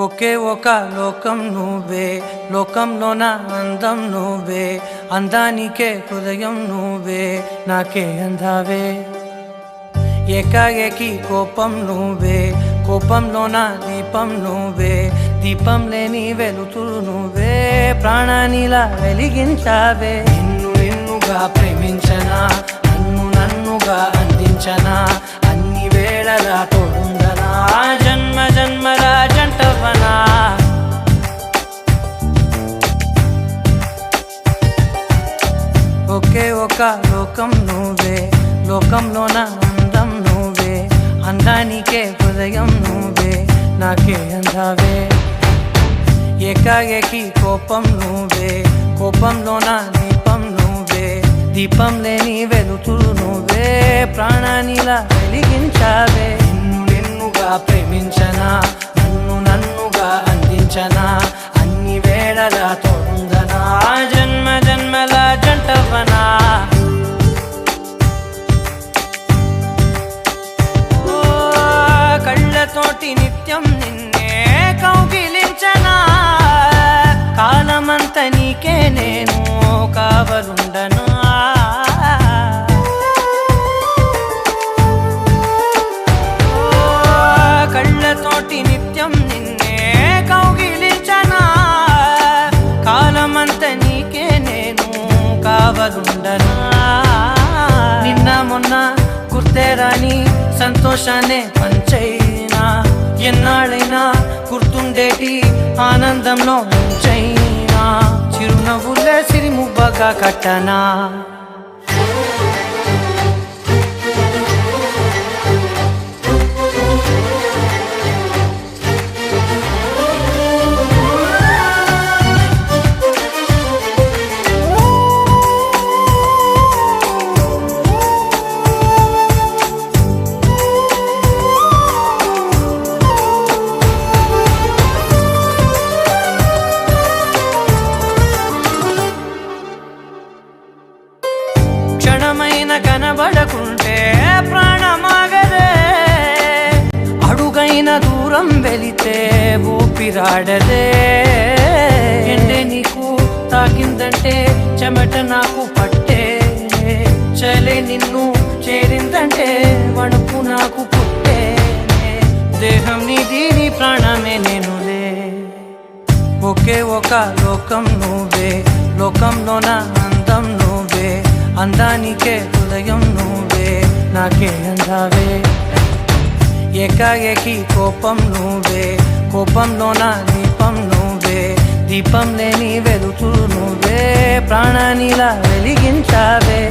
ఒకే ఒక లోకం నువ్వే, లోకంలోన అందం నువ్వే, అందానికే హృదయం నువ్వే, నాకే అందావే. ఏకాఏకి కోపం నువ్వే, కోపంలోన దీపం నువ్వే, దీపం లేని వెలుతురు నువ్వే, ప్రాణానిలా వెలిగించావే. నిన్ను నిన్నుగా ప్రేమించనా, నన్ను నన్నుగా అందించనా, అన్ని వేళలా తోడుందనా, జన్మ జన్మల జంటవనా. ఒకే ఒక లోకం నువ్వే, లోకంలోన అందం నువ్వే, అందానికే హృదయం నువ్వే, నాకే అందావే. ఏకాఏకి కోపం నువ్వే, కోపంలోన దీపం నువ్వే, దీపం లేని వెలుతురు నువ్వే, ప్రాణానిలా వెలిగించావే. నిన్ను నిన్నుగా ప్రేమించనా, నన్ను నన్నుగా అందించనా, అన్ని వేళలా తోడుందనా, జన్మ జన్మల జంటవనా. కళ్ళతోటి నిత్యం నిన్నే కౌగిలించనా, కాలమంత నీకే నేను కావలుండనా. కళ్ళతోటి నిత్యం నిన్నే కౌగిలించనా, కాలమంత నీకే నేను కావలుండనా. నిన్న మొన్న గుర్తే రాని సంతోషాన్ని పంచైనా, ఎన్నాళ్ళైనా గుర్తుండేటి ఆనందంలో ముంచైనా, చిరునవ్వులే సిరిమువ్వగా కట్టనా. క్షణమైన కనబడకుంటే ప్రాణమాగదే, అడుగైన దూరం వెళితే ఊపిరాడదే. ఎండే నీకు తాకిందంటే చెమట నాకు పట్టే, చలే నిన్ను చేరిందంటే వణుకు నాకు పుట్టే, దేహం నీది నీ ప్రాణమే నేనులే. ఒకే ఒక లోకం నువ్వే, లోకంలోన అందం నువ్వే, అందానికే హృదయం నువ్వే, నాకే అందావే. ఏకాఏకి కోపం నువ్వే, కోపంలోన దీపం నువ్వే, దీపం లేని వెలుతురు నువ్వే, ప్రాణానిలా వెలిగించావే.